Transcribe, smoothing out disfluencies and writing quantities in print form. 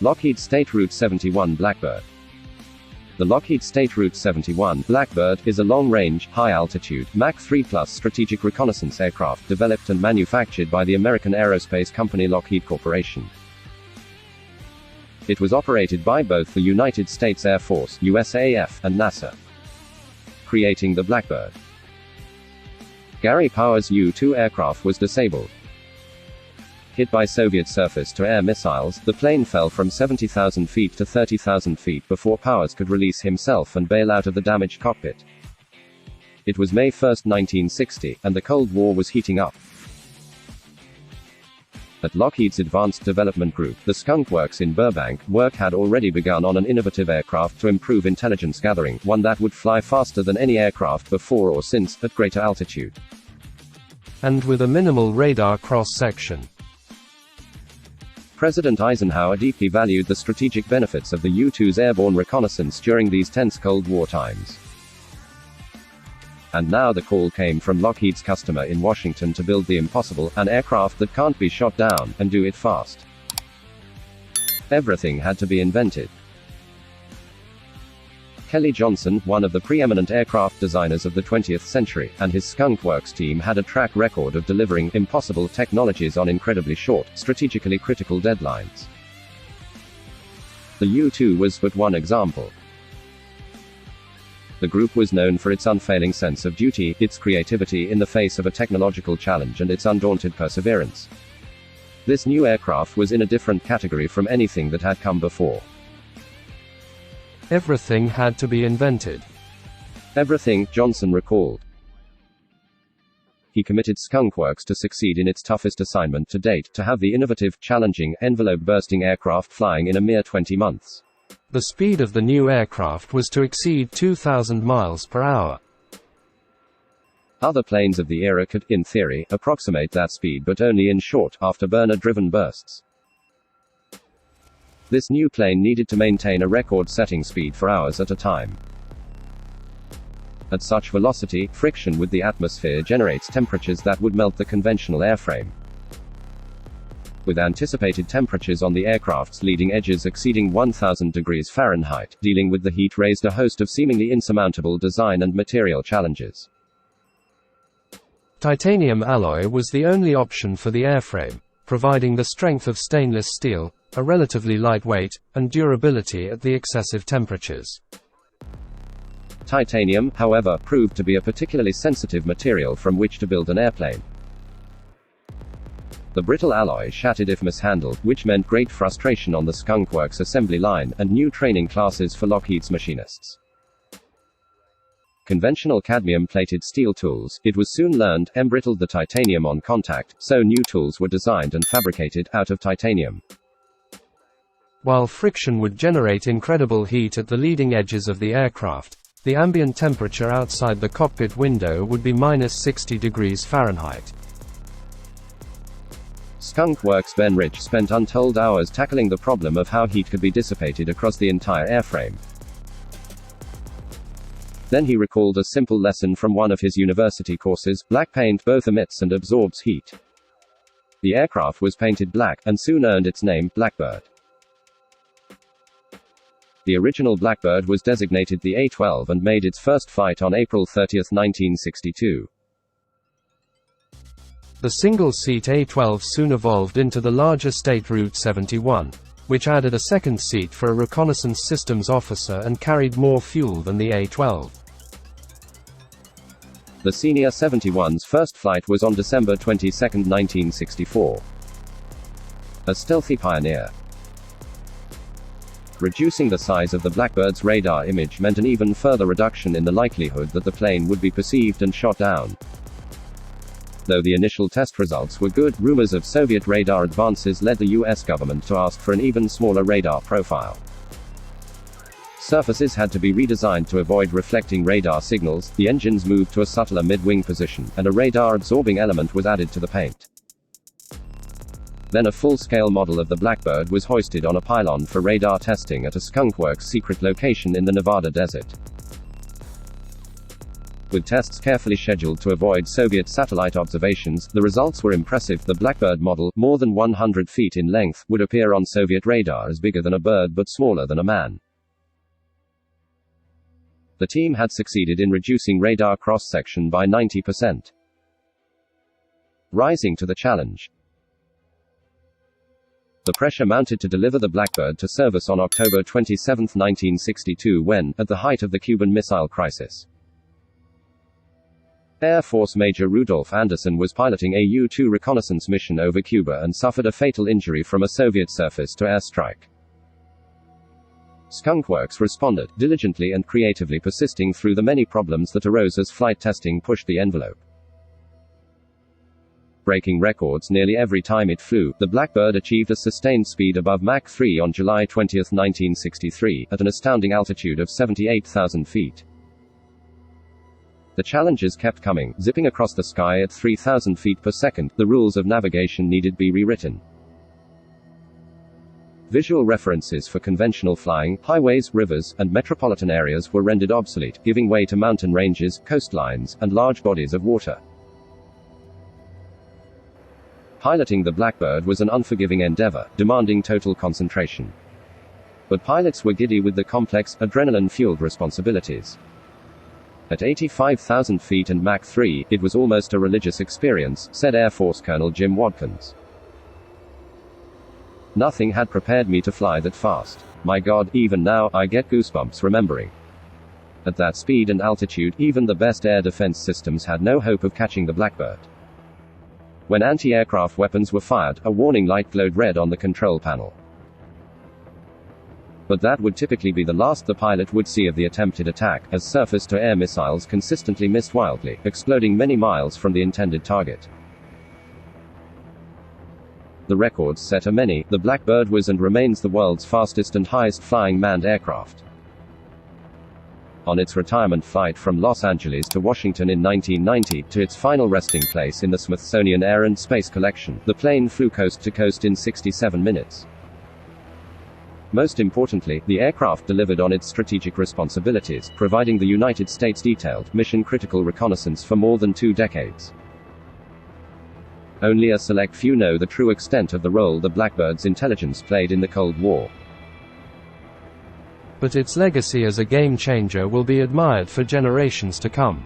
Lockheed State Route 71 Blackbird. The Lockheed State Route 71 Blackbird is a long-range, high-altitude, Mach 3+ strategic reconnaissance aircraft developed and manufactured by the American aerospace company Lockheed Corporation. It was operated by both the United States Air Force (USAF) and NASA. Creating the Blackbird. Gary Power's U-2 aircraft was disabled. Hit by Soviet surface-to-air missiles, the plane fell from 70,000 feet to 30,000 feet before Powers could release himself and bail out of the damaged cockpit. It was May 1, 1960, and the Cold War was heating up. At Lockheed's Advanced Development Group, the Skunk Works in Burbank, work had already begun on an innovative aircraft to improve intelligence gathering, one that would fly faster than any aircraft before or since, at greater altitude. And with a minimal radar cross-section. President Eisenhower deeply valued the strategic benefits of the U-2's airborne reconnaissance during these tense Cold War times. And now the call came from Lockheed's customer in Washington to build the impossible, an aircraft that can't be shot down, and do it fast. Everything had to be invented. Kelly Johnson, one of the preeminent aircraft designers of the 20th century, and his Skunk Works team had a track record of delivering impossible technologies on incredibly short, strategically critical deadlines. The U-2 was but one example. The group was known for its unfailing sense of duty, its creativity in the face of a technological challenge, and its undaunted perseverance. This new aircraft was in a different category from anything that had come before. Everything had to be invented. Everything, Johnson recalled. He committed Skunk Works to succeed in its toughest assignment to date, to have the innovative, challenging, envelope-bursting aircraft flying in a mere 20 months. The speed of the new aircraft was to exceed 2,000 miles per hour. Other planes of the era could, in theory, approximate that speed, but only in short, afterburner-driven bursts. This new plane needed to maintain a record-setting speed for hours at a time. At such velocity, friction with the atmosphere generates temperatures that would melt the conventional airframe. With anticipated temperatures on the aircraft's leading edges exceeding 1,000 degrees Fahrenheit, dealing with the heat raised a host of seemingly insurmountable design and material challenges. Titanium alloy was the only option for the airframe, providing the strength of stainless steel, a relatively light weight, and durability at the excessive temperatures. Titanium, however, proved to be a particularly sensitive material from which to build an airplane. The brittle alloy shattered if mishandled, which meant great frustration on the Skunk Works assembly line, and new training classes for Lockheed's machinists. Conventional cadmium-plated steel tools, it was soon learned, embrittled the titanium on contact, so new tools were designed and fabricated out of titanium. While friction would generate incredible heat at the leading edges of the aircraft, the ambient temperature outside the cockpit window would be -60 degrees Fahrenheit. Skunk Works' Ben Rich spent untold hours tackling the problem of how heat could be dissipated across the entire airframe. Then he recalled a simple lesson from one of his university courses: black paint both emits and absorbs heat. The aircraft was painted black, and soon earned its name, Blackbird. The original Blackbird was designated the A-12 and made its first flight on April 30, 1962. The single-seat A-12 soon evolved into the larger State Route 71, which added a second seat for a reconnaissance systems officer and carried more fuel than the A-12. The Senior 71's first flight was on December 22, 1964. A stealthy pioneer. Reducing the size of the Blackbird's radar image meant an even further reduction in the likelihood that the plane would be perceived and shot down. Though the initial test results were good, rumors of Soviet radar advances led the US government to ask for an even smaller radar profile. Surfaces had to be redesigned to avoid reflecting radar signals, the engines moved to a subtler mid-wing position, and a radar-absorbing element was added to the paint. Then a full-scale model of the Blackbird was hoisted on a pylon for radar testing at a Skunk Works secret location in the Nevada desert. With tests carefully scheduled to avoid Soviet satellite observations, the results were impressive. The Blackbird model, more than 100 feet in length, would appear on Soviet radar as bigger than a bird but smaller than a man. The team had succeeded in reducing radar cross-section by 90%. Rising to the challenge. The pressure mounted to deliver the Blackbird to service on October 27, 1962 when, at the height of the Cuban Missile Crisis, Air Force Major Rudolf Anderson was piloting a U-2 reconnaissance mission over Cuba and suffered a fatal injury from a Soviet surface-to-air strike. Skunk Works responded, diligently and creatively persisting through the many problems that arose as flight testing pushed the envelope. Breaking records nearly every time it flew, the Blackbird achieved a sustained speed above Mach 3 on July 20, 1963, at an astounding altitude of 78,000 feet. The challenges kept coming, zipping across the sky at 3,000 feet per second. The rules of navigation needed be rewritten. Visual references for conventional flying, highways, rivers, and metropolitan areas were rendered obsolete, giving way to mountain ranges, coastlines, and large bodies of water. Piloting the Blackbird was an unforgiving endeavor, demanding total concentration. But pilots were giddy with the complex, adrenaline-fueled responsibilities. At 85,000 feet and Mach 3, it was almost a religious experience, said Air Force Colonel Jim Watkins. Nothing had prepared me to fly that fast. My God, even now, I get goosebumps remembering. At that speed and altitude, even the best air defense systems had no hope of catching the Blackbird. When anti-aircraft weapons were fired, a warning light glowed red on the control panel. But that would typically be the last the pilot would see of the attempted attack, as surface-to-air missiles consistently missed wildly, exploding many miles from the intended target. The records set are many. The Blackbird was and remains the world's fastest and highest-flying manned aircraft. On its retirement flight from Los Angeles to Washington in 1990, to its final resting place in the Smithsonian Air and Space Collection, the plane flew coast to coast in 67 minutes. Most importantly, the aircraft delivered on its strategic responsibilities, providing the United States detailed, mission-critical reconnaissance for more than 2 decades. Only a select few know the true extent of the role the Blackbird's intelligence played in the Cold War. But its legacy as a game-changer will be admired for generations to come.